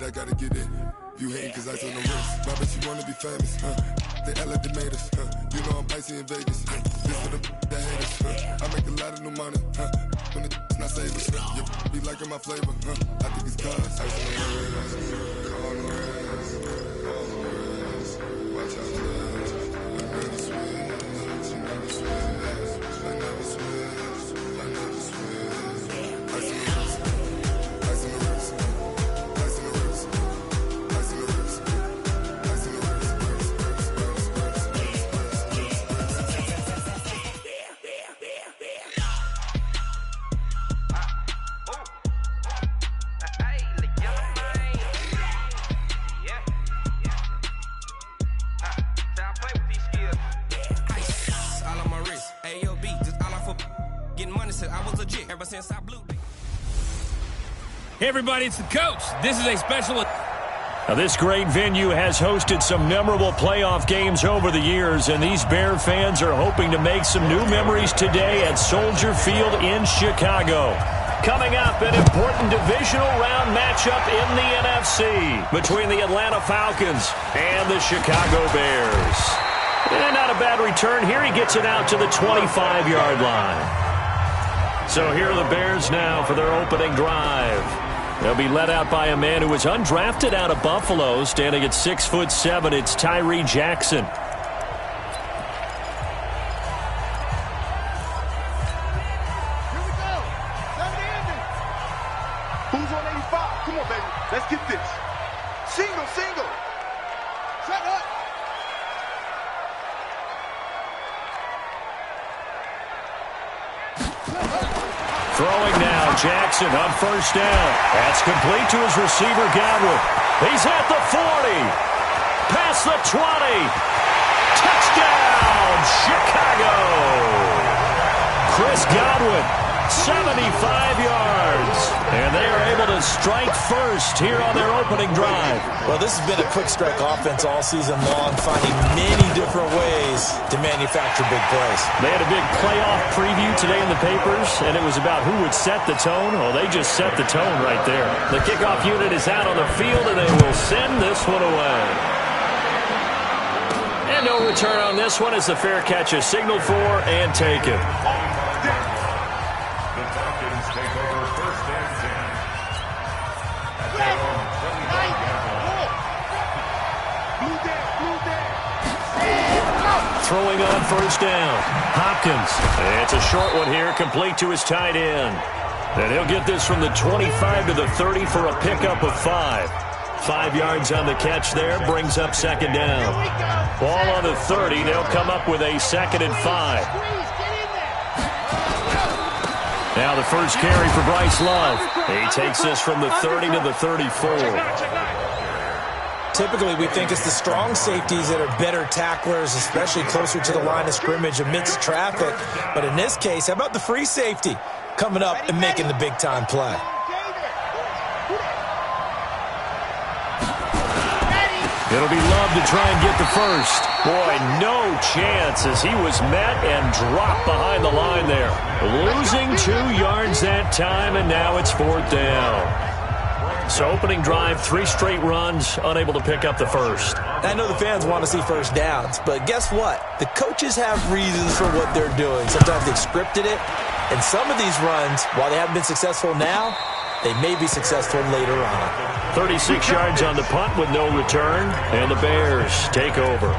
I gotta get it. You hating cause I took no risks. My bitch, you wanna be famous, They act like they made us, You know I'm icy in Vegas, This for the that hate us, I make a lot of new money, When the not savers, You be liking my flavor, I think it's cause ice on the wrist, call on the wrist, watch out the wrist. I never switch, you never switch, I never switch, I never switch. Ice on the wrist, ice on the wrist, ice on the wrist, ice on the wrist, ice on the wrist, Hey everybody, it's the coach. This is a special... Now, this great venue has hosted some memorable playoff games over the years, and these Bear fans are hoping to make some new memories today at Soldier Field in Chicago. Coming up, an important divisional round matchup in the NFC between the Atlanta Falcons and the Chicago Bears. And not a bad return here. He gets it out to the 25-yard line. So here are the Bears now for their opening drive. They'll be led out by a man who was undrafted out of Buffalo, standing at 6'7". It's Tyree Jackson. Here we go. 7 ending. Who's on 85? Come on, baby. Let's get this. Single, single. Shut up. Throwing now, Jackson on first down. That's complete to his receiver, Godwin. He's at the 40. Past the 20. Touchdown, Chicago. Chris Godwin, 75 yards. And they are able to strike first here on their opening drive. Well, this has been a quick strike offense all season long, finding many different ways to manufacture big plays. They had a big playoff preview today in the papers, and it was about who would set the tone. Well, they just set the tone right there. The kickoff unit is out on the field, and they will send this one away. And no return on this one as the fair catch is signaled for and taken. The Falcons take over first and 10. Throwing on first down. Hopkins. It's a short one here, complete to his tight end. And he'll get this from the 25 to the 30 for a pickup of 5. 5 yards on the catch there, brings up second down. Ball on the 30, they'll come up with a 2nd and 5. Now the first carry for Bryce Love. He takes this from the 30 to the 34. Typically, we think it's the strong safeties that are better tacklers, especially closer to the line of scrimmage amidst traffic. But in this case, how about the free safety coming up and making the big-time play? It'll be Love to try and get the first. Boy, no chance as he was met and dropped behind the line there. Losing 2 yards that time, and now it's 4th down. So opening drive, 3 straight runs, unable to pick up the first. I know the fans want to see first downs, but guess what? The coaches have reasons for what they're doing. Sometimes they've scripted it, and some of these runs, while they haven't been successful now, they may be successful later on. 36 yards on the punt with no return, and the Bears take over.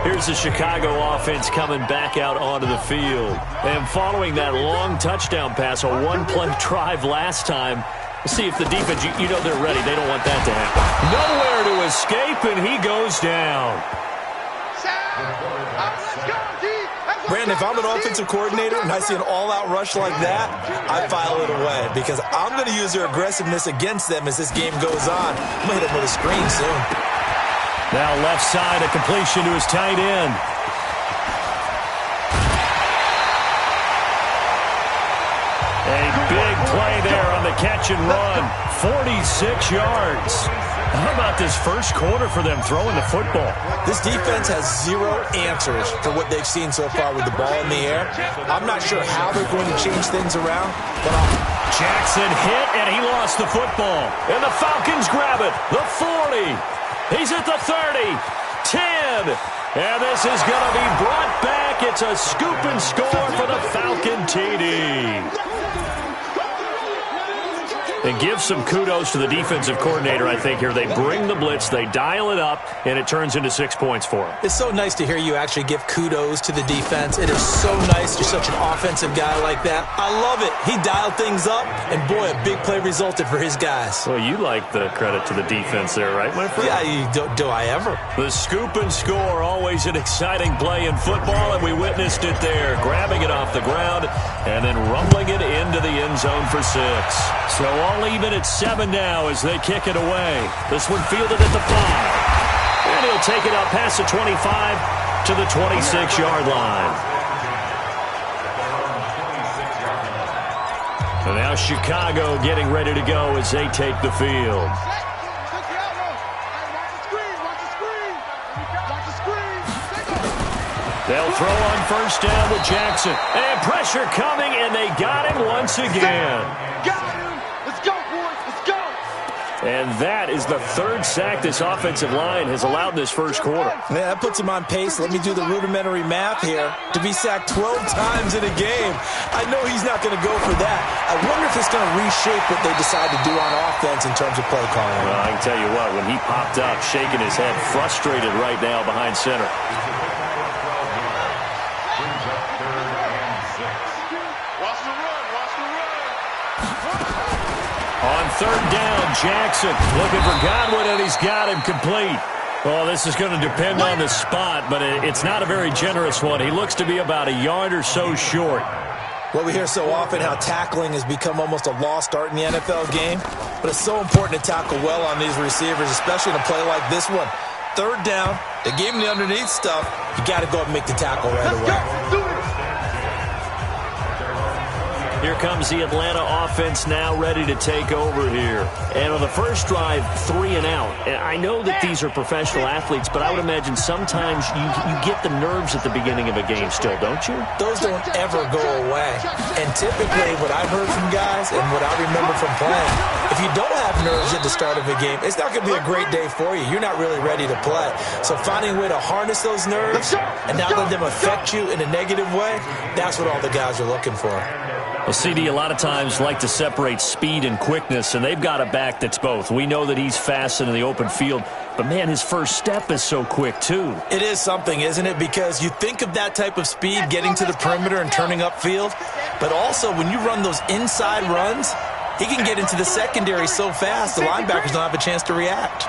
Here's the Chicago offense coming back out onto the field. And following that long touchdown pass, a one-play drive last time, see if the defense, you know they're ready. They don't want that to happen. Nowhere to escape, and he goes down. Brandon, if I'm an offensive coordinator and I see an all-out rush like that, I file it away because I'm going to use their aggressiveness against them as this game goes on. I'm going to hit them with a screen soon. Now left side, a completion to his tight end. A big play there on the catch and run. 46 yards. How about this first quarter for them throwing the football? This defense has 0 answers for what they've seen so far with the ball in the air. I'm not sure how they're going to change things around, but I'll Jackson hit, and he lost the football. And the Falcons grab it. The 40. He's at the 30. 10. And this is going to be brought back. It's a scoop and score for the Falcon TD. And give some kudos to the defensive coordinator, I think, here. They bring the blitz, they dial it up, and it turns into 6 points for them. It's so nice to hear you actually give kudos to the defense. It is so nice. You're such an offensive guy like that. I love it. He dialed things up, and boy, a big play resulted for his guys. Well, you like the credit to the defense there, right, my friend? Yeah, do I ever? The scoop and score, always an exciting play in football, and we witnessed it there. Grabbing it off the ground and then rumbling it into the end zone for 6. So all even at 7 now as they kick it away. This one fielded at the 5. And he'll take it up past the 25 to the 26-yard line. And now Chicago getting ready to go as they take the field. They'll throw on first down with Jackson. And pressure coming, and they got him once again. And that is the 3rd sack this offensive line has allowed this first quarter. Man, that puts him on pace. Let me do the rudimentary math here. To be sacked 12 times in a game, I know he's not going to go for that. I wonder if it's going to reshape what they decide to do on offense in terms of play calling. Well, I can tell you what, when he popped up, shaking his head, frustrated right now behind center. On 3rd down, Jackson looking for Godwin, and he's got him complete. Well, this is going to depend on the spot, but it's not a very generous one. He looks to be about a yard or so short. Well, we hear so often how tackling has become almost a lost art in the NFL game, but it's so important to tackle well on these receivers, especially in a play like this one. 3rd down, they gave him the underneath stuff. You got to go up and make the tackle right away. Here comes the Atlanta offense now ready to take over here. And on the first drive, 3 and out. And I know that these are professional athletes, but I would imagine sometimes you get the nerves at the beginning of a game still, don't you? Those don't ever go away. And typically what I've heard from guys and what I remember from playing, if you don't have nerves at the start of a game, it's not going to be a great day for you. You're not really ready to play. So finding a way to harness those nerves and not let them affect you in a negative way, that's what all the guys are looking for. Well, CD, a lot of times like to separate speed and quickness, and they've got a back that's both. We know that he's fast in the open field, but, man, his first step is so quick, too. It is something, isn't it? Because you think of that type of speed getting to the perimeter and turning upfield, but also when you run those inside runs, he can get into the secondary so fast the linebackers don't have a chance to react.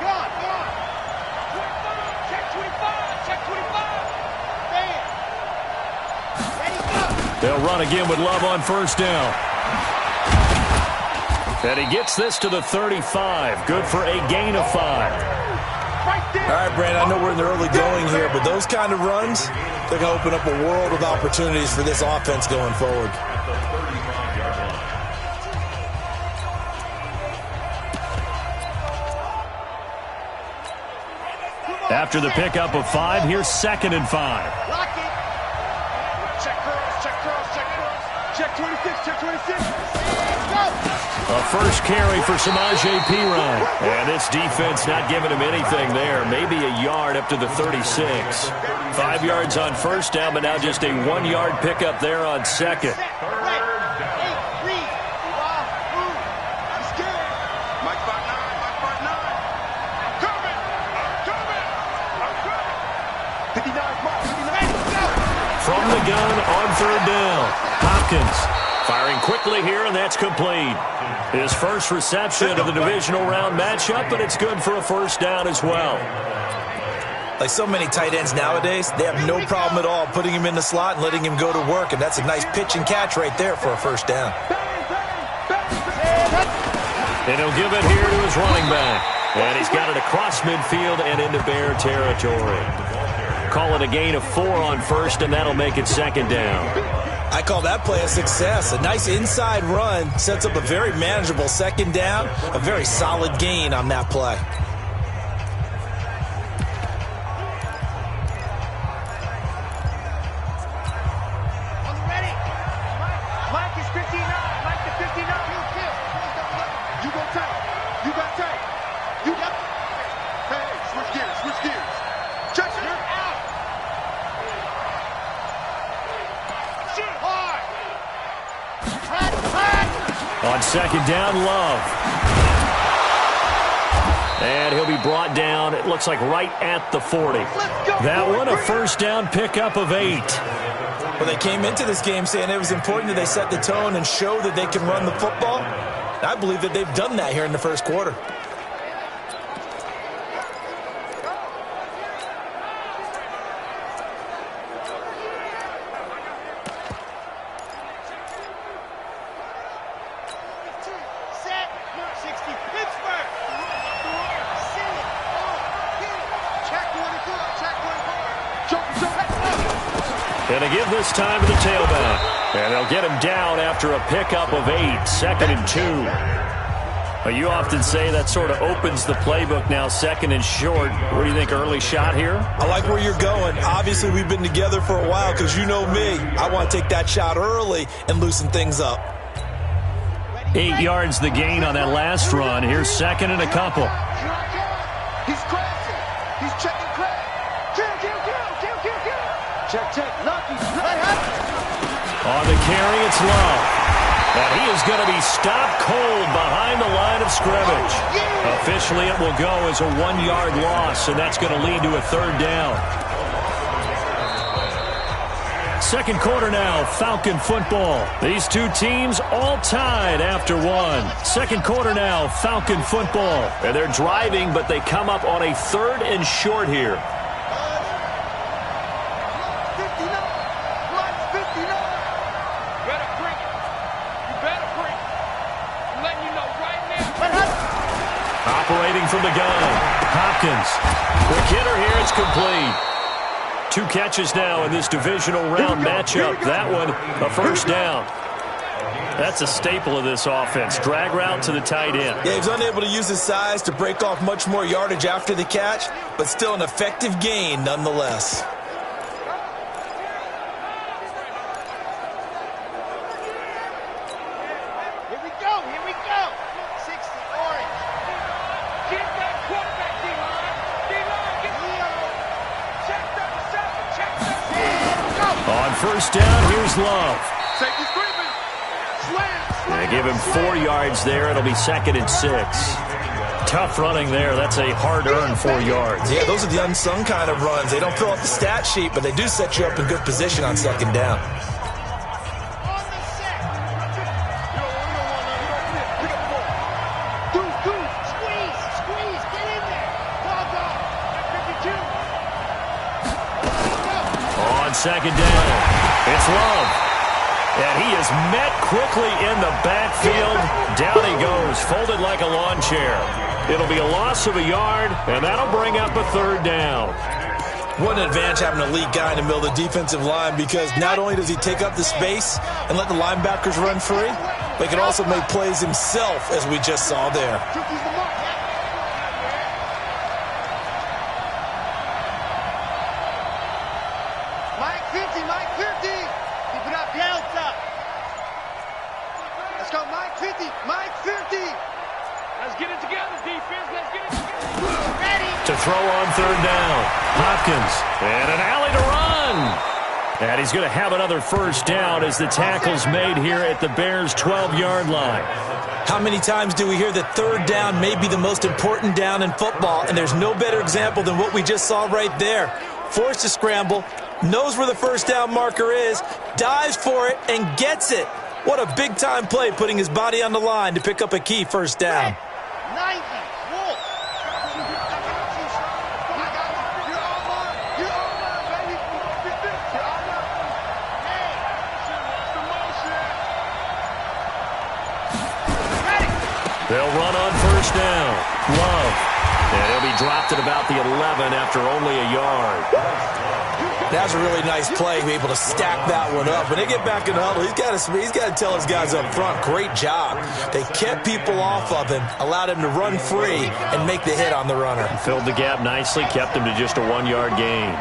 They'll run again with Love on first down. And he gets this to the 35. Good for a gain of 5. All right, Brandon, I know we're in the early going here, but those kind of runs, they're going to open up a world of opportunities for this offense going forward. After the pickup of 5, here's 2nd and 5. Check 26, check 26. A first carry for Samaje Perine. And this defense not giving him anything there. Maybe a yard up to the 36. 5 yards on first down, but now just a 1-yard pickup there on 2nd. From the gun on 3rd down. Hopkins firing quickly here, and that's complete. His first reception of the divisional round matchup, but it's good for a first down as well. Like so many tight ends nowadays, they have no problem at all putting him in the slot and letting him go to work, and that's a nice pitch and catch right there for a first down. And he'll give it here to his running back. And he's got it across midfield and into Bear territory. Call it a gain of 4 on first, and that'll make it 2nd down. I call that play a success. A nice inside run sets up a very manageable 2nd down, a very solid gain on that play. Mike is 59. Mike the 59. second down, Love. And he'll be brought down, it looks like right at the 40. That one, a first down pickup of 8. Well, they came into this game saying it was important that they set the tone and show that they can run the football. I believe that they've done that here in the first quarter. And they give this time to the tailback. And they'll get him down after a pickup of 8, second and 2. But you often say that sort of opens the playbook now, second and short. What do you think, early shot here? I like where you're going. Obviously, we've been together for a while because you know me. I want to take that shot early and loosen things up. 8 yards the gain on that last run. Here's second and a couple. He's crashing. He's checking crack. Check. Lucky. On the carry, it's Love. And he is going to be stopped cold behind the line of scrimmage. Officially, it will go as a 1-yard loss, and that's going to lead to a third down. Second quarter now, Falcon football. These two teams all tied after one. Second quarter now, Falcon football. And they're driving, but they come up on a third and short here. Operating from the gun, Hopkins. Quick hitter here, it's complete. 2 catches now in this divisional round matchup. That one, a first down. That's a staple of this offense. Drag route to the tight end. Yeah, he was unable to use his size to break off much more yardage after the catch, but still an effective gain nonetheless. Here we go. 60 orange. Get that quarterback, D-line. Get check 37. On first down, here's Love. Safety screaming. Slam. They give him 4 yards there. It'll be second and 6. Tough running there. That's a hard-earned 4 yards. Yeah, those are the unsung kind of runs. They don't fill out the stat sheet, but they do set you up in good position on second down. Second down, it's Love. And he is met quickly in the backfield. Down he goes, folded like a lawn chair. It'll be a loss of a yard, and that'll bring up a third down. What an advantage having a lead guy in the middle of the defensive line, because not only does he take up the space and let the linebackers run free, but he can also make plays himself, as we just saw there. To throw on third down, Hopkins, and an alley to run. And he's going to have another first down as the tackle's made here at the Bears' 12-yard line. How many times do we hear that third down may be the most important down in football, and there's no better example than what we just saw right there. Forced to scramble, knows where the first down marker is, dives for it, and gets it. What a big-time play, putting his body on the line to pick up a key first down. 90. They'll run on first down. Love. And he'll be dropped at about the 11 after only a yard. That was a really nice play, be able to stack that one up. When they get back in the huddle, he's got to tell his guys up front, great job. They kept people off of him, allowed him to run free, and make the hit on the runner. Filled the gap nicely, kept him to just a 1-yard gain.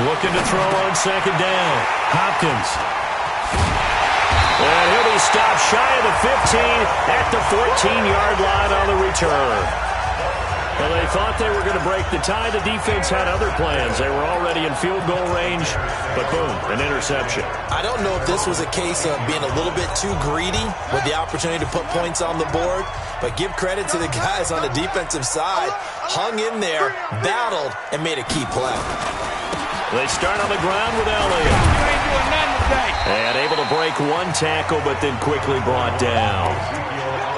Looking to throw on second down. Hopkins. And he'll be stopped shy of the 15 at the 14-yard line on the return. Well, they thought they were going to break the tie. The defense had other plans. They were already in field goal range, but boom, an interception. I don't know if this was a case of being a little bit too greedy with the opportunity to put points on the board, but give credit to the guys on the defensive side. Hung in there, battled, and made a key play. They start on the ground with Elliott. And able to break one tackle, but then quickly brought down.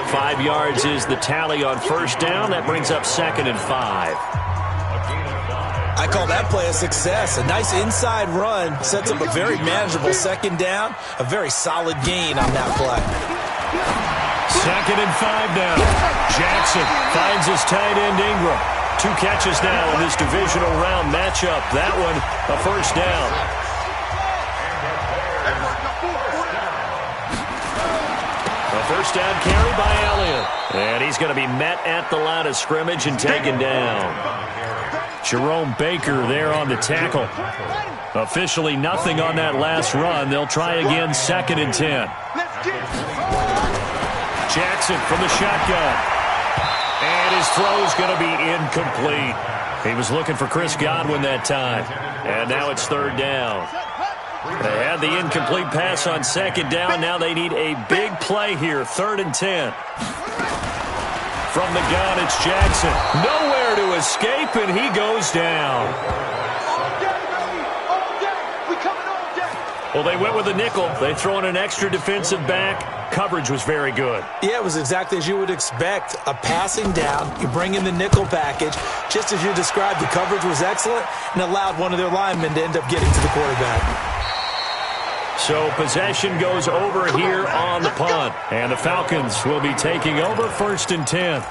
5 yards is the tally on first down. That brings up 2nd and 5. I call that play a success. A nice inside run sets up a very manageable 2nd down. A very solid gain on that play. 2nd and 5 now. Jackson finds his tight end Ingram. 2 catches now in this divisional round matchup. That one a first down. A first down carry by Elliott. And he's going to be met at the line of scrimmage and taken down. Jerome Baker there on the tackle. Officially nothing on that last run. They'll try again, 2nd and 10. Jackson from the shotgun. And his throw's going to be incomplete. He was looking for Chris Godwin that time. And now it's 3rd down. They had the incomplete pass on 2nd down. Now they need a big play here. 3rd and 10. From the gun, it's Jackson. Nowhere to escape, and he goes down. Well, they went with a nickel. They throw in an extra defensive back. Coverage was very good. Yeah, it was exactly as you would expect. A passing down. You bring in the nickel package. Just as you described, the coverage was excellent and allowed one of their linemen to end up getting to the quarterback. So possession goes over here on the punt. And the Falcons will be taking over 1st and 10.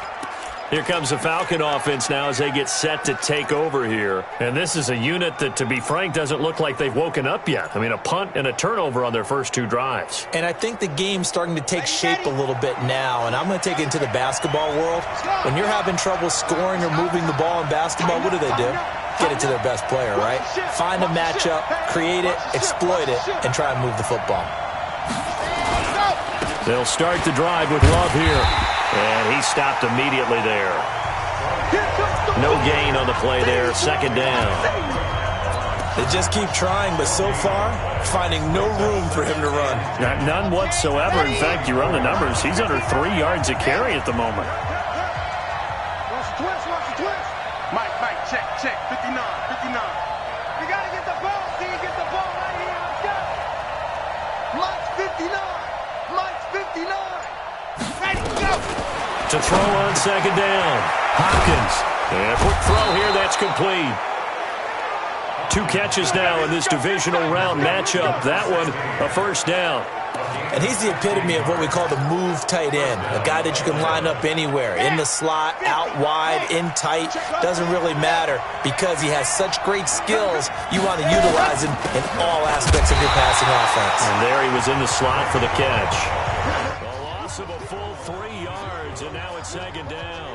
Here comes the Falcon offense now as they get set to take over here. And this is a unit that, to be frank, doesn't look like they've woken up yet. I mean, a punt and a turnover on their first 2 drives. And I think the game's starting to take shape a little bit now. And I'm going to take it into the basketball world. When you're having trouble scoring or moving the ball in basketball, what do? Get it to their best player, right? Find a matchup, create it, exploit it, and try and move the football. They'll start the drive with Love here. And he stopped immediately there. No gain on the play there. 2nd down. They just keep trying, but so far, finding no room for him to run. None whatsoever. In fact, you run the numbers. He's under 3 yards a carry at the moment. Mike, check, 59. You got to get the ball. Can you get the ball right here? Let's go. Mike's 59. Ready, go. To throw on 2nd down. Hopkins. And a quick throw here. That's complete. 2 catches now in this divisional round matchup. That one a first down. And he's the epitome of what we call the move tight end, a guy that you can line up anywhere, in the slot, out wide, in tight, doesn't really matter because he has such great skills. You want to utilize him in all aspects of your passing offense. And there he was in the slot for the catch. A loss of a full 3 yards, and now it's 2nd down.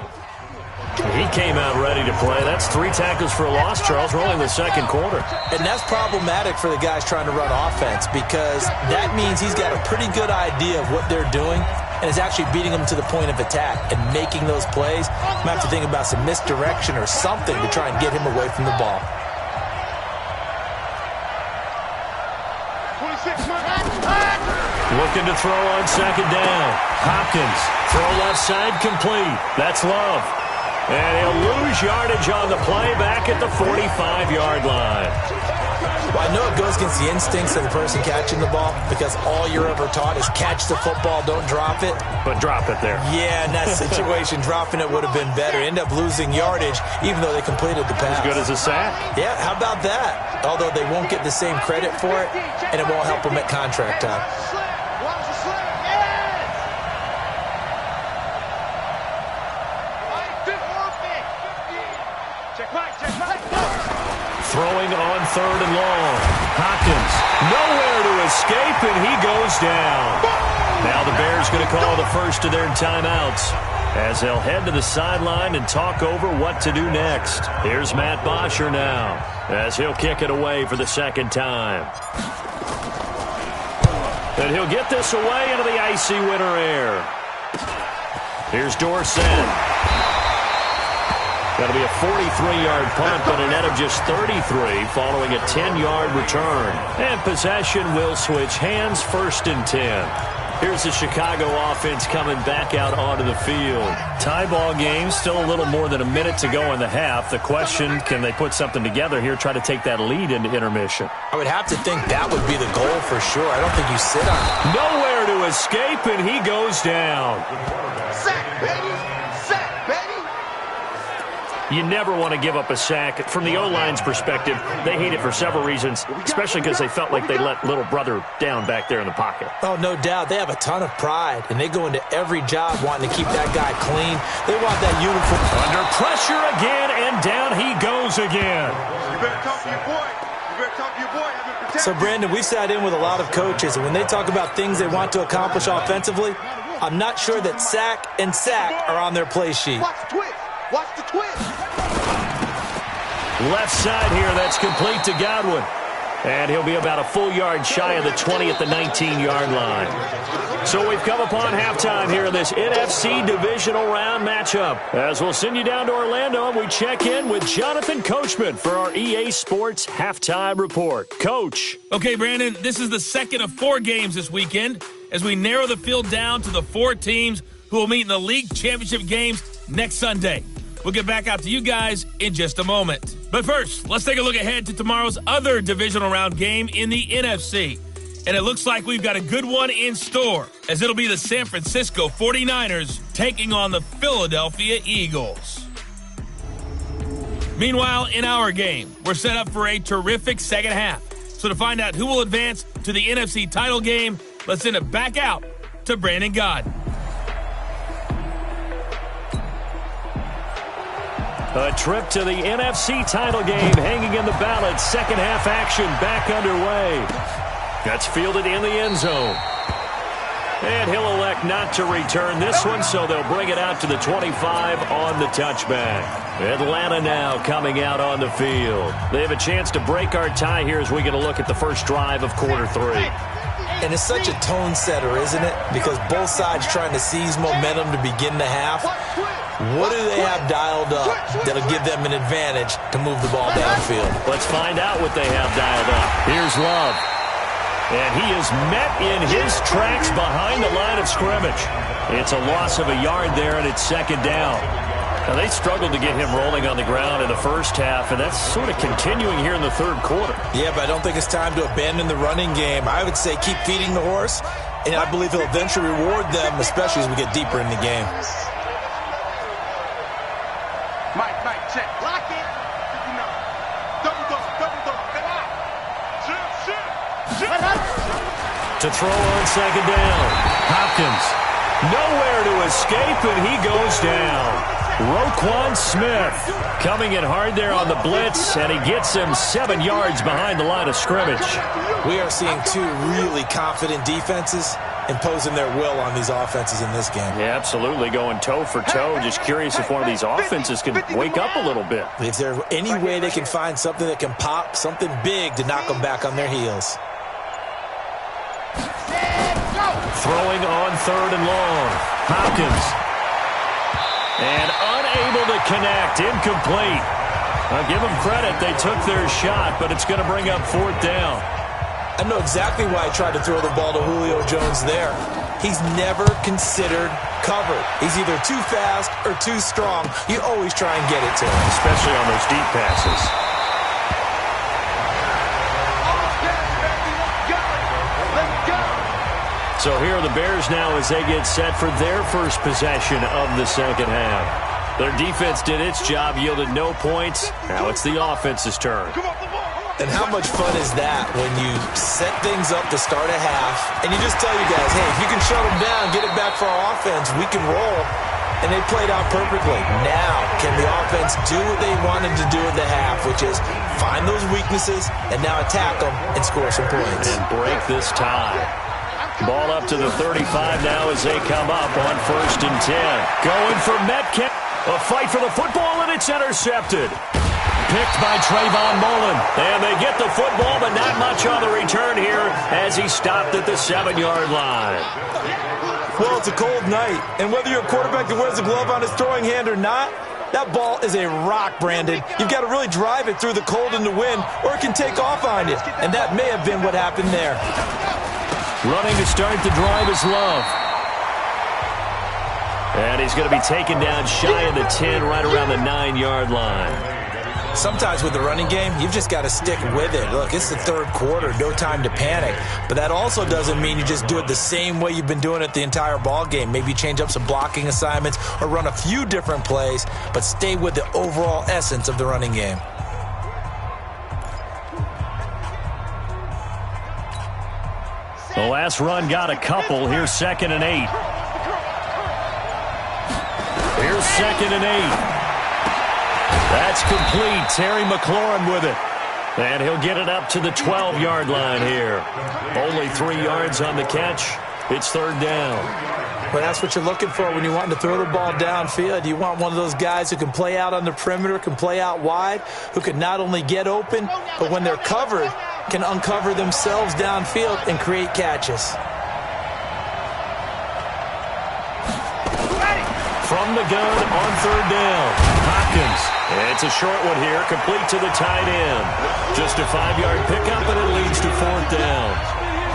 He came out ready to play. That's 3 tackles for a loss, Charles. We're only in the 2nd quarter. And that's problematic for the guys trying to run offense because that means he's got a pretty good idea of what they're doing and is actually beating them to the point of attack and making those plays. You might have to think about some misdirection or something to try and get him away from the ball. 26. Looking to throw on 2nd down. Hopkins. Throw left side complete. That's Love. And he'll lose yardage on the play back at the 45-yard line. Well, I know it goes against the instincts of the person catching the ball because all you're ever taught is catch the football, don't drop it. But drop it there. Yeah, in that situation, dropping it would have been better. End up losing yardage even though they completed the pass. As good as a sack. Yeah, how about that? Although they won't get the same credit for it, and it won't help them at contract time. Throwing on 3rd and long. Hopkins, nowhere to escape, and he goes down. Now the Bears going to call the first of their timeouts as they'll head to the sideline and talk over what to do next. Here's Matt Bosher now as he'll kick it away for the 2nd time. And he'll get this away into the icy winter air. Here's Dorsett. 43-yard punt, but a net of just 33 following a 10-yard return. And possession will switch hands, 1st and 10. Here's the Chicago offense coming back out onto the field. Tie ball game, still a little more than a minute to go in the half. The question, can they put something together here, try to take that lead into intermission? I would have to think that would be the goal for sure. I don't think you sit on it. Nowhere to escape, and he goes down. Sack, baby! Sack, baby! You never want to give up a sack. From the O-line's perspective, they hate it for several reasons, especially because they felt like they let little brother down back there in the pocket. Oh, no doubt. They have a ton of pride, and they go into every job wanting to keep that guy clean. They want that uniform. Under pressure again, and down he goes again. You better talk to your boy. You better talk to your boy. Have him protect. So, Brandon, we sat in with a lot of coaches, and when they talk about things they want to accomplish offensively, I'm not sure that sack and sack are on their play sheet. Watch the twist. Watch the twist. Left side here, that's complete to Godwin. And he'll be about a full yard shy of the 20 at the 19-yard line. So we've come upon halftime here in this NFC divisional round matchup. As we'll send you down to Orlando, and we check in with Jonathan Coachman for our EA Sports Halftime Report. Coach. Okay, Brandon, this is the second of 4 games this weekend as we narrow the field down to the 4 teams who will meet in the league championship games next Sunday. We'll get back out to you guys in just a moment. But first, let's take a look ahead to tomorrow's other divisional round game in the NFC. And it looks like we've got a good one in store, as it'll be the San Francisco 49ers taking on the Philadelphia Eagles. Meanwhile, in our game, we're set up for a terrific second half. So to find out who will advance to the NFC title game, let's send it back out to Brandon Godden. A trip to the NFC title game hanging in the balance. Second half action back underway. That's fielded in the end zone. And he'll elect not to return this one, so they'll bring it out to the 25 on the touchback. Atlanta now coming out on the field. They have a chance to break our tie here as we get a look at the first drive of quarter 3. And it's such a tone setter, isn't it? Because both sides trying to seize momentum to begin the half. What do they have dialed up that'll give them an advantage to move the ball downfield? Let's find out what they have dialed up. Here's Love. And he is met in his tracks behind the line of scrimmage. It's a loss of a yard there, and it's second down. Now, they struggled to get him rolling on the ground in the first half, and that's sort of continuing here in the third quarter. Yeah, but I don't think it's time to abandon the running game. I would say keep feeding the horse, and I believe he'll eventually reward them, especially as we get deeper in the game. Mike, check. Lock it. Double. Come on. Shit. To throw on second down. Hopkins. Nowhere to escape, and he goes down. Roquan Smith coming in hard there on the blitz, and he gets him 7 yards behind the line of scrimmage. We are seeing 2 really confident defenses imposing their will on these offenses in this game. Yeah, absolutely, going toe for toe. Just curious if one of these offenses can wake up a little bit. Is there any way they can find something that can pop, something big to knock them back on their heels? Throwing on 3rd and long. Hopkins. And unable to connect. Incomplete. I'll give them credit. They took their shot, but it's going to bring up 4th down. I know exactly why I tried to throw the ball to Julio Jones there. He's never considered covered. He's either too fast or too strong. You always try and get it to him. Especially on those deep passes. So here are the Bears now as they get set for their first possession of the second half. Their defense did its job, yielded no points. Now it's the offense's turn. And how much fun is that when you set things up to start a half and you just tell you guys, hey, if you can shut them down, get it back for our offense, we can roll. And they played out perfectly. Now, can the offense do what they wanted to do at the half, which is find those weaknesses and now attack them and score some points. And break this tie. Ball up to the 35 now as they come up on 1st and 10. Going for Metcalf. A fight for the football, and it's intercepted. Picked by Trayvon Mullen. And they get the football, but not much on the return here as he stopped at the 7-yard line. Well, it's a cold night, and whether you're a quarterback that wears a glove on his throwing hand or not, That ball is a rock, Brandon. You've got to really drive it through the cold and the wind, or it can take off on you. And that may have been what happened there. Running to start the drive is Love. And he's going to be taken down shy of the 10, right around the 9-yard line. Sometimes with the running game, you've just got to stick with it. Look, it's the third quarter, no time to panic. But that also doesn't mean you just do it the same way you've been doing it the entire ball game. Maybe change up some blocking assignments or run a few different plays, but stay with the overall essence of the running game. The last run got a couple. Here's 2nd and 8. Here's 2nd and 8. That's complete. Terry McLaurin with it. And he'll get it up to the 12-yard line here. Only 3 yards on the catch. It's 3rd down. Well, that's what you're looking for when you want to throw the ball downfield. You want one of those guys who can play out on the perimeter, can play out wide, who can not only get open, but when they're covered, can uncover themselves downfield and create catches. From the gun on 3rd down, Hopkins. It's a short one here, complete to the tight end. Just a 5-yard pickup, and it leads to 4th down.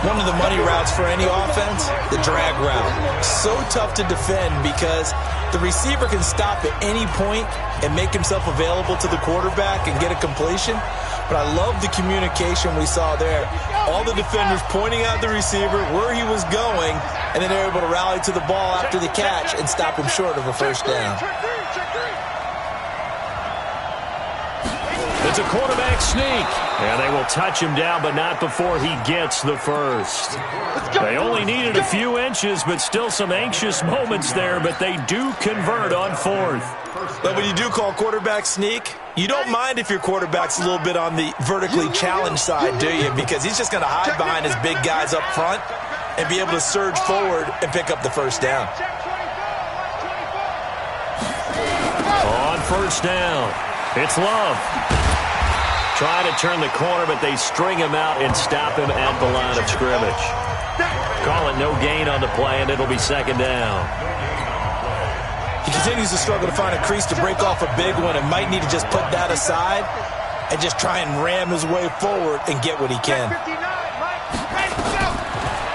One of the money routes for any offense, the drag route. So tough to defend because the receiver can stop at any point and make himself available to the quarterback and get a completion. But I love the communication we saw there. All the defenders pointing out the receiver, where he was going, and then they're able to rally to the ball after the catch and stop him short of a 1st down. It's a quarterback sneak. And they will touch him down, but not before he gets the 1st. They only needed a few inches, but still some anxious moments there, but they do convert on 4th. But when you do call quarterback sneak, you don't mind if your quarterback's a little bit on the vertically challenged side, do you? Because he's just going to hide behind his big guys up front and be able to surge forward and pick up the 1st down. On 1st down, it's Love. Try to turn the corner, but they string him out and stop him at the line of scrimmage. Call it no gain on the play, and it'll be 2nd down. He continues to struggle to find a crease to break off a big one and might need to just put that aside and just try and ram his way forward and get what he can.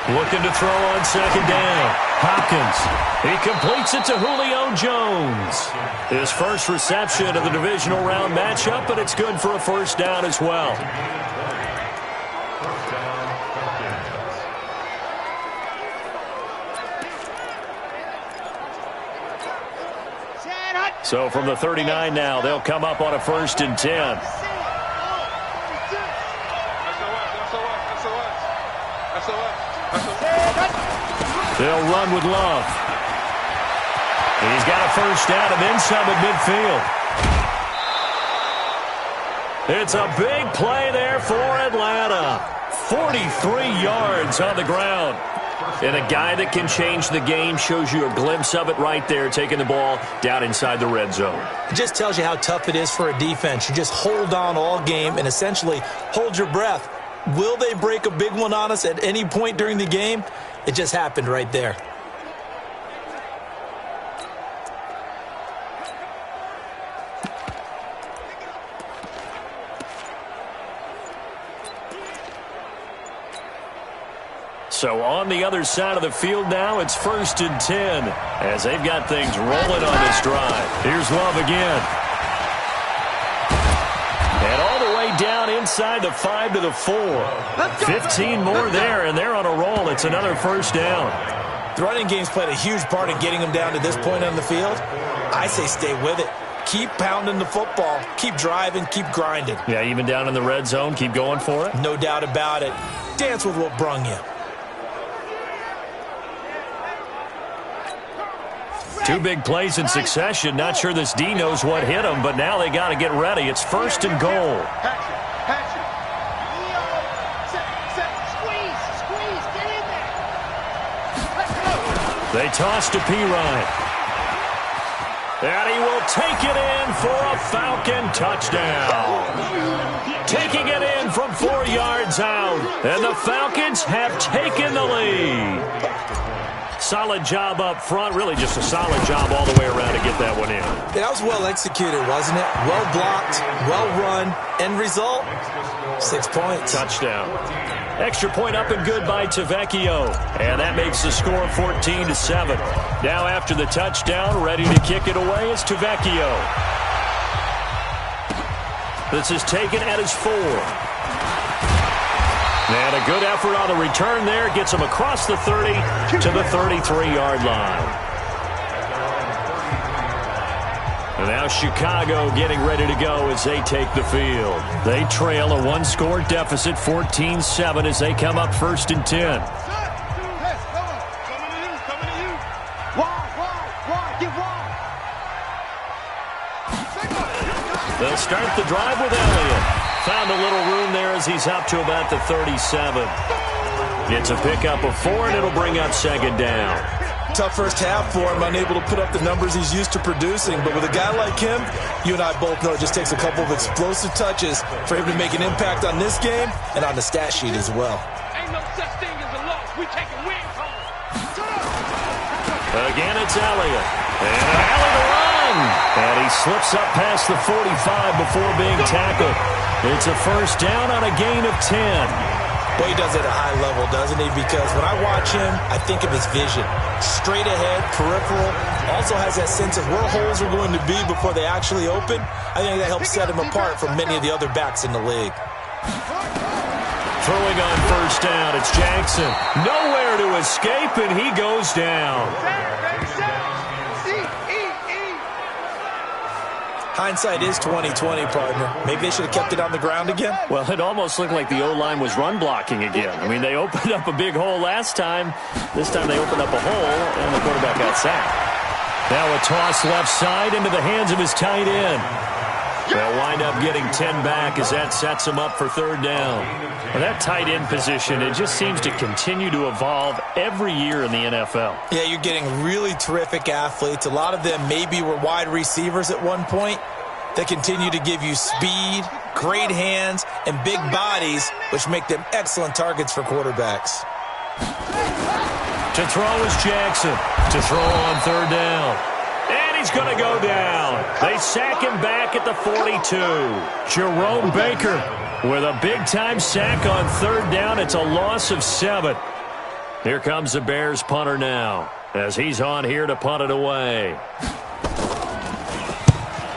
Looking to throw on 2nd down. Hopkins. He completes it to Julio Jones. His first reception of the divisional round matchup, but it's good for a 1st down as well. So from the 39 now, they'll come up on a 1st and 10. They'll run with Love. He's got a 1st down and then some at midfield. It's a big play there for Atlanta. 43 yards on the ground. And a guy that can change the game shows you a glimpse of it right there, taking the ball down inside the red zone. It just tells you how tough it is for a defense. You just hold on all game and essentially hold your breath. Will they break a big one on us at any point during the game? It just happened right there. So on the other side of the field now, it's 1st and 10 as they've got things rolling on this drive. Here's Love again. And all the way down inside the 5 to the 4. 15 more there, and they're on a roll. It's another 1st down. The running game's played a huge part in getting them down to this point on the field. I say stay with it. Keep pounding the football. Keep driving. Keep grinding. Yeah, even down in the red zone, keep going for it. No doubt about it. Dance with what brung you. 2 big plays in succession. Not sure this D knows what hit him, but now they got to get ready. It's 1st and goal. They toss to Pirine. And he will take it in for a Falcon touchdown. Taking it in from 4 yards out. And the Falcons have taken the lead. Solid job up front. Really just a solid job all the way around to get that one in. That was well executed, wasn't it? Well blocked, well run. End result, 6 points. Touchdown. Extra point up and good by Tavecchio. And that makes the score 14-7. Now after the touchdown, ready to kick it away is Tavecchio. This is taken at his 4. And a good effort on the return there. Gets him across the 30 to the 33-yard line. And now Chicago getting ready to go as they take the field. They trail a one-score deficit, 14-7, as they come up 1st and 10. They'll start the drive with Elliott. Found a little room there as he's up to about the 37. It's a pickup of 4, and it'll bring up 2nd down. Tough first half for him, unable to put up the numbers he's used to producing. But with a guy like him, you and I both know it just takes a couple of explosive touches for him to make an impact on this game and on the stat sheet as well. Ain't no such thing as a loss. We taking wins home. Again, it's Elliott. And an alley to run. And he slips up past the 45 before being tackled. It's a 1st down on a gain of 10. Well, he does it at a high level, doesn't he? Because when I watch him, I think of his vision. Straight ahead, peripheral. Also has that sense of where holes are going to be before they actually open. I think that helps set him apart from many of the other backs in the league. Throwing on 1st down, it's Jackson. Nowhere to escape, and he goes down. Hindsight is 20/20, partner. Maybe they should have kept it on the ground again. Well, it almost looked like the O-line was run blocking again. I mean, they opened up a big hole last time. This time they opened up a hole, and the quarterback got sacked. Now a toss left side into the hands of his tight end. They'll wind up getting 10 back as that sets him up for 3rd down. Well, that tight end position, it just seems to continue to evolve every year in the NFL. Yeah, you're getting really terrific athletes. A lot of them maybe were wide receivers at one point. They continue to give you speed, great hands, and big bodies, which make them excellent targets for quarterbacks. To throw is Jackson. To throw on 3rd down. And he's going to go down. They sack him back at the 42. Jerome Baker with a big-time sack on 3rd down. It's a loss of 7. Here comes the Bears punter now as he's on here to punt it away.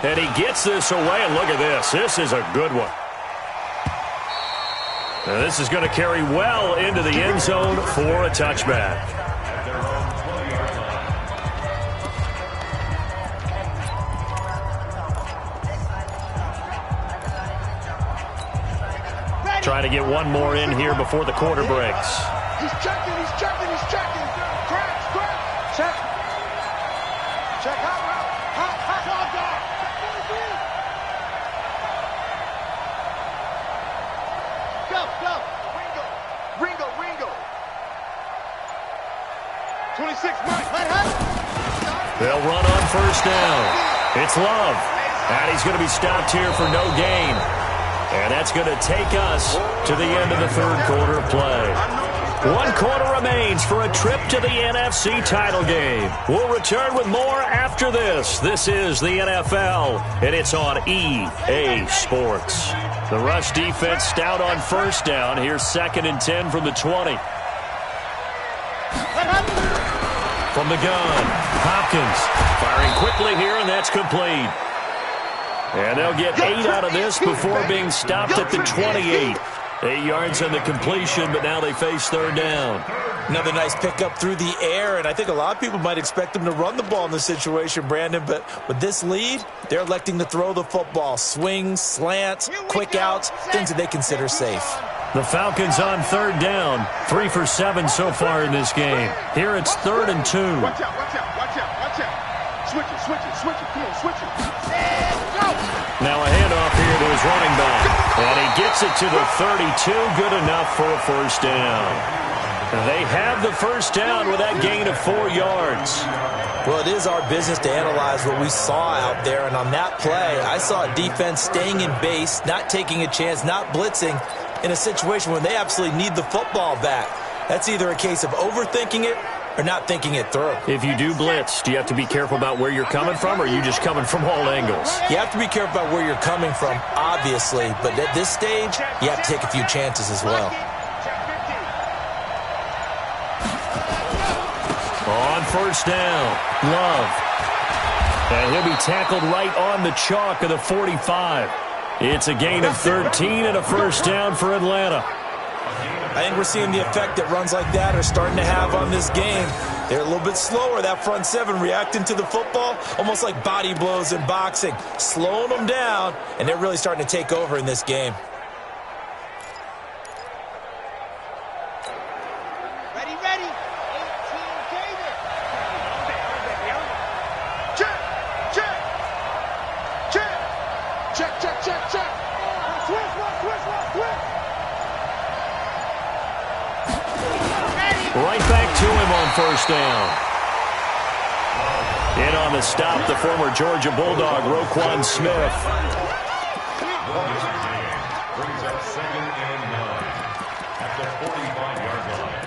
And he gets this away, and look at this. This is a good one. Now this is going to carry well into the end zone for a touchback. Trying to get one more in here before the quarter breaks. He's checking, he's checking, he's checking. Crash, crash. Check. Check out. Hot dog. Go. Ringo. 26, Mike. They'll run on 1st down. It's Love. And he's going to be stopped here for no gain. And that's going to take us to the end of the 3rd quarter of play. 1 quarter remains for a trip to the NFC title game. We'll return with more after this. This is the NFL, and it's on EA Sports. The rush defense stout on 1st down. Here's 2nd and 10 from the 20. From the gun, Hopkins firing quickly here, and that's complete. And they'll get 8 out of this before being stopped at the 28. 8 yards on the completion, but now they face 3rd down. Another nice pickup through the air, and I think a lot of people might expect them to run the ball in this situation, Brandon, but with this lead, they're electing to throw the football. Swings, slants, quick outs, things that they consider safe. The Falcons on 3rd down, 3 for 7 so far in this game. Here it's 3rd and 2. Watch out. Switch it. Come on, switch it. Now a handoff here to his running back. And he gets it to the 32. Good enough for a 1st down. They have the 1st down with that gain of 4 yards. Well, it is our business to analyze what we saw out there. And on that play, I saw a defense staying in base, not taking a chance, not blitzing in a situation when they absolutely need the football back. That's either a case of overthinking it or not thinking it through. If you do blitz, do you have to be careful about where you're coming from, or are you just coming from all angles? You have to be careful about where you're coming from, obviously, but at this stage, you have to take a few chances as well. On first down, Love. And he'll be tackled right on the chalk of the 45. It's a gain of 13 and a first down for Atlanta. I think we're seeing the effect that runs like that are starting to have on this game. They're a little bit slower, that front seven, reacting to the football, almost like body blows in boxing, slowing them down, and they're really starting to take over in this game. Ready, ready. 18 Gator. Check, check, check, check, check, check, check. Switch, switch, switch, switch. Right back to him on first down. In on the stop, the former Georgia Bulldog, Roquan Smith. Brings up 2nd and 9 at the 45-yard line.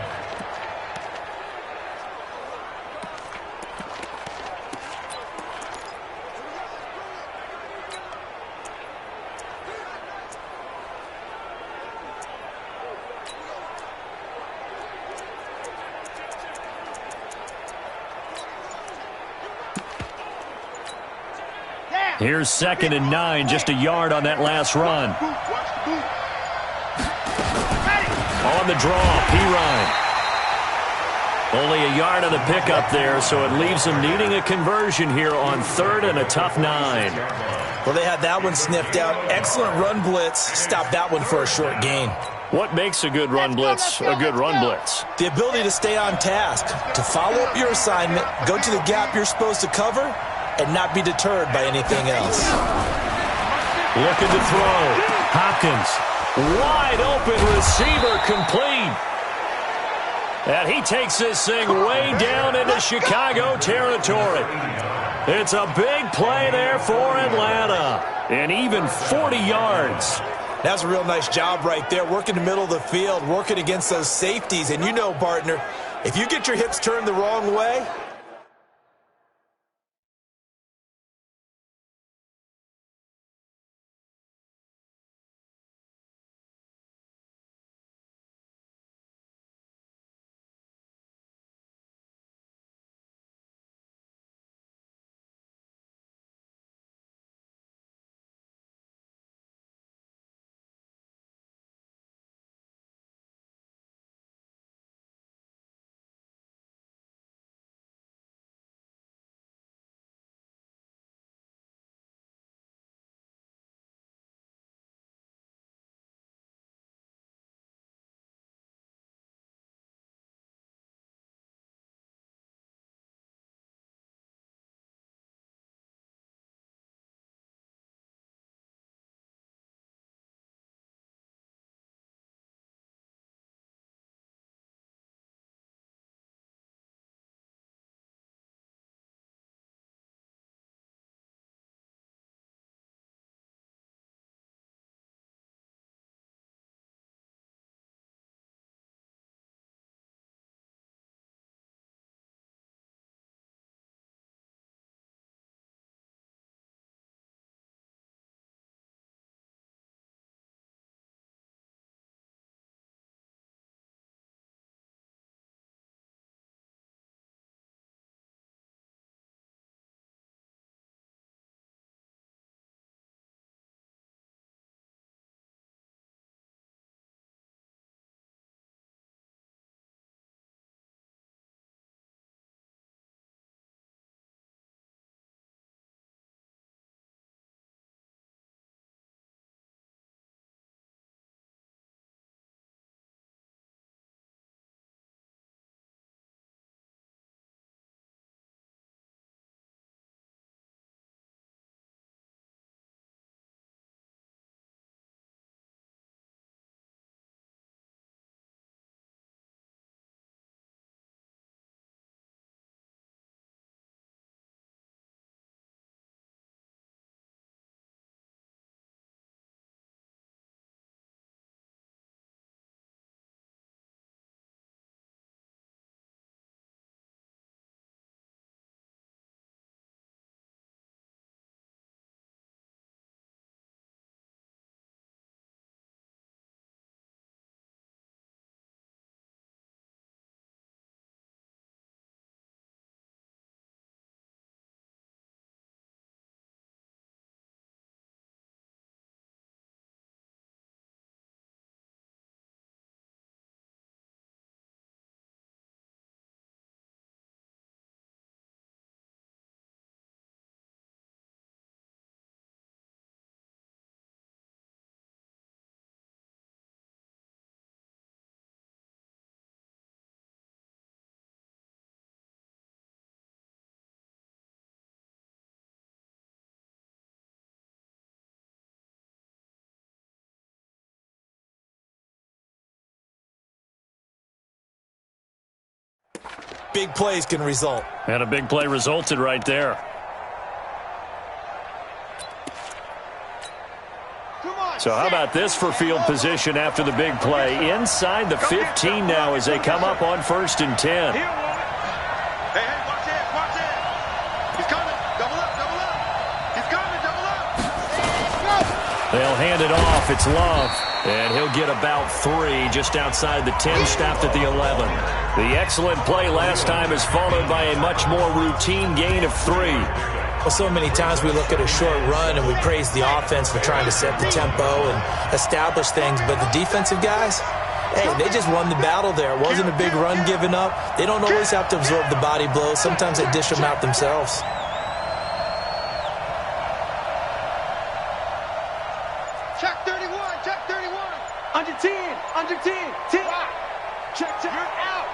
Here's 2nd and 9, just a yard on that last run. On the draw, Pirine. Only a yard on the pickup there, so it leaves them needing a conversion here on 3rd and a tough 9. Well, they had that one sniffed out. Excellent run blitz. Stop that one for a short gain. What makes a good run blitz a good run blitz? The ability to stay on task, to follow up your assignment, go to the gap you're supposed to cover, and not be deterred by anything else. Looking to throw. Hopkins. Wide open receiver, complete. And he takes this thing way down into Chicago territory. It's a big play there for Atlanta. And even 40 yards. That's a real nice job right there, working the middle of the field, working against those safeties. And you know, partner, if you get your hips turned the wrong way, big plays can result. And a big play resulted right there. So how about this for field position after the big play? Inside the 15 now as they come up on 1st and 10. Hey, watch it, watch it. He's coming. Double up, double up. He's coming, double up. They'll hand it off. It's Love. And he'll get about 3 just outside the 10, stopped at the 11. The excellent play last time is followed by a much more routine gain of 3. Well, so many times we look at a short run and we praise the offense for trying to set the tempo and establish things, but the defensive guys, hey, they just won the battle there. It wasn't a big run given up. They don't always have to absorb the body blows. Sometimes they dish them out themselves. Check 31, check 31. Under 10, under 10, 10. Check, check. You're out.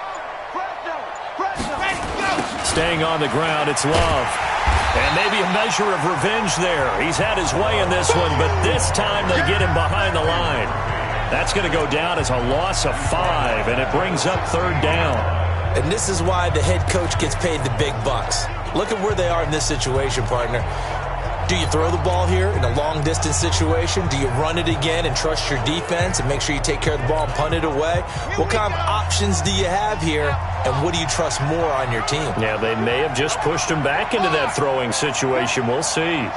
Press them. Ready, go. Staying on the ground, it's Love. And maybe a measure of revenge there. He's had his way in this one, but this time they get him behind the line. That's going to go down as a loss of 5, and it brings up 3rd down. And this is why the head coach gets paid the big bucks. Look at where they are in this situation, partner. Do you throw the ball here in a long-distance situation? Do you run it again and trust your defense and make sure you take care of the ball and punt it away? What kind of options do you have here, and what do you trust more on your team? Yeah, they may have just pushed him back into that throwing situation. We'll see.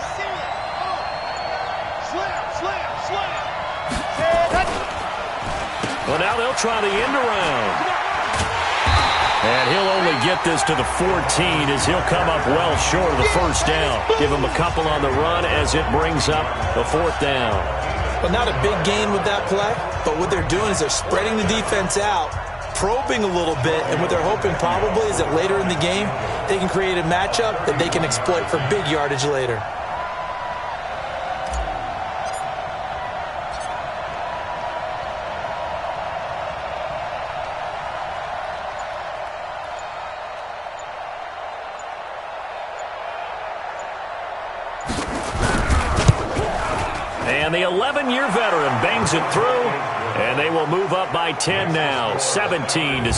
Well, now they'll try the end around. And he'll only get this to the 14 as he'll come up well short of the 1st down. Give him a couple on the run as it brings up the 4th down. Well, not a big gain with that play, but what they're doing is they're spreading the defense out, probing a little bit, and what they're hoping probably is that later in the game, they can create a matchup that they can exploit for big yardage later. And the 11-year veteran bangs it through, and they will move up by 10 now, 17-7.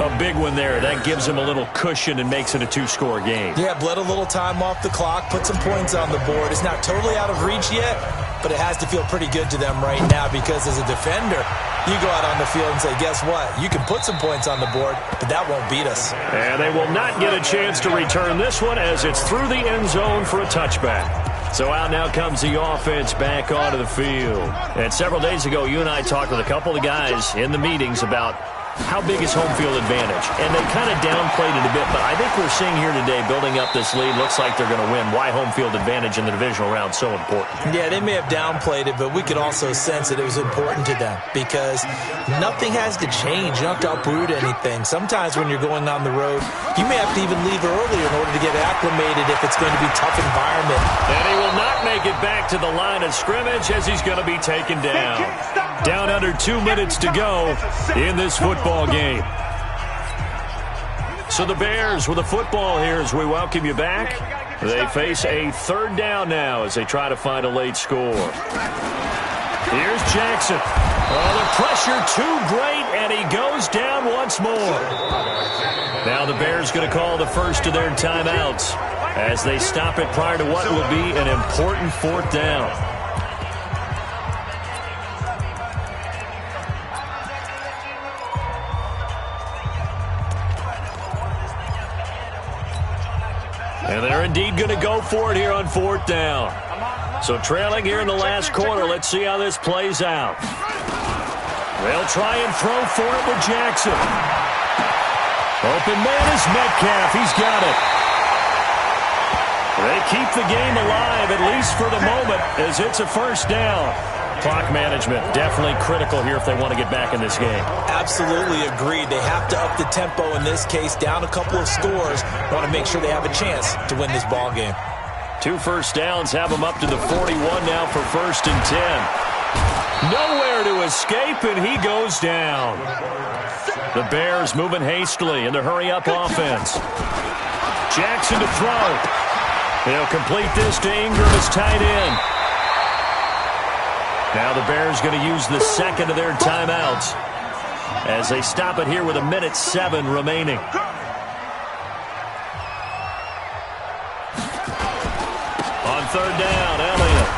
A big one there. That gives them a little cushion and makes it a 2-score game. Yeah, bled a little time off the clock, put some points on the board. It's not totally out of reach yet, but it has to feel pretty good to them right now because as a defender, you go out on the field and say, guess what? You can put some points on the board, but that won't beat us. And they will not get a chance to return this one as it's through the end zone for a touchback. So out now comes the offense back onto the field. And several days ago, you and I talked with a couple of guys in the meetings about how big is home field advantage. And they kind of downplayed it a bit, but I think we're seeing here today, building up this lead, looks like they're going to win. Why home field advantage in the divisional round so important? Yeah, they may have downplayed it, but we could also sense that it was important to them because nothing has to change. You don't have to uproot anything. Sometimes when you're going on the road, you may have to even leave earlier in order to get acclimated if it's going to be a tough environment. And he will not make it back to the line of scrimmage as he's going to be taken down. Down under 2 minutes to go in this football game. So the Bears with a football here as we welcome you back. They face a 3rd down now as they try to find a late score. Here's Jackson. Oh, the pressure too great, and he goes down once more. Now the Bears going to call the first of their timeouts as they stop it prior to what will be an important 4th down. And they're indeed going to go for it here on 4th down. So trailing here in the last quarter, let's see how this plays out. They'll try and throw for it with Jackson. Open man is Metcalf. He's got it. They keep the game alive, at least for the moment, as it's a 1st down. Clock management definitely critical here if they want to get back in this game. Absolutely agreed. They have to up the tempo in this case, down a couple of scores. Want to make sure they have a chance to win this ball game. 2 first downs have them up to the 41 now for 1st and 10. Nowhere to escape, and he goes down. The Bears moving hastily in the hurry-up offense. Jackson to throw. They'll complete this to Ingram as tight end. Now the Bears going to use the 2nd of their timeouts. as they stop it here with 1:07 remaining. On third down, Elliott.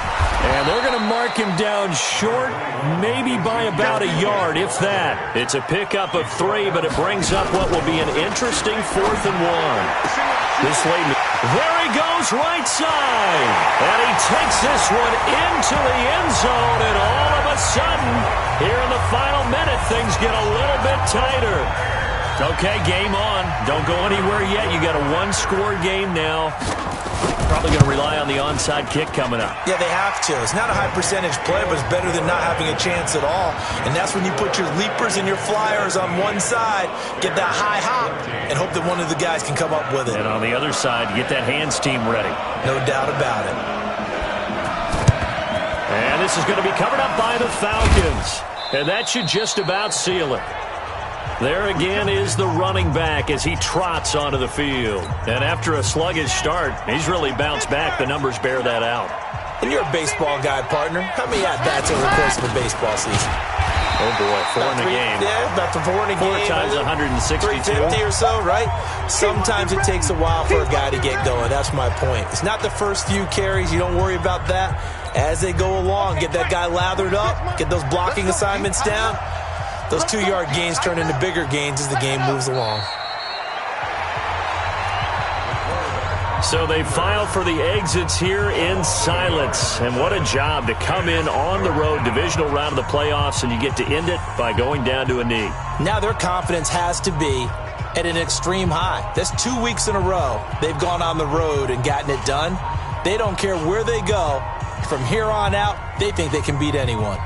And they're going to mark him down short, maybe by about a yard, if that. It's a pickup of 3, but it brings up what will be an interesting 4th and 1. This late, there he goes, right side. And he takes this one into the end zone, and all of a sudden, here in the final minute, things get a little bit tighter. Okay, game on. Don't go anywhere yet. You got a 1-score game now. Probably going to rely on the onside kick coming up. Yeah, they have to. It's not a high-percentage play, but it's better than not having a chance at all. And that's when you put your leapers and your flyers on one side, get that high hop, and hope that one of the guys can come up with it. And on the other side, get that hands team ready. No doubt about it. And this is going to be covered up by the Falcons. And that should just about seal it. There again is the running back as he trots onto the field. And after a sluggish start, he's really bounced back. The numbers bear that out. And you're a baseball guy, partner. How many at-bats over the course of a baseball season? Oh, boy, 4 in a game. Yeah, about 4 in a game. 4 times 162. 350 or so, right? Sometimes it takes a while for a guy to get going. That's my point. It's not the first few carries. You don't worry about that. As they go along, get that guy lathered up, get those blocking assignments down. Those 2-yard gains turn into bigger gains as the game moves along. So they file for the exits here in silence. And what a job to come in on the road, divisional round of the playoffs, and you get to end it by going down to a knee. Now their confidence has to be at an extreme high. That's 2 weeks in a row they've gone on the road and gotten it done. They don't care where they go. From here on out, they think they can beat anyone.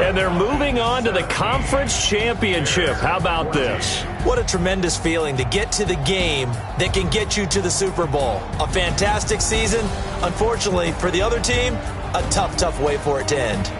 And they're moving on to the conference championship. How about this? What a tremendous feeling to get to the game that can get you to the Super Bowl. A fantastic season. Unfortunately, for the other team, a tough way for it to end.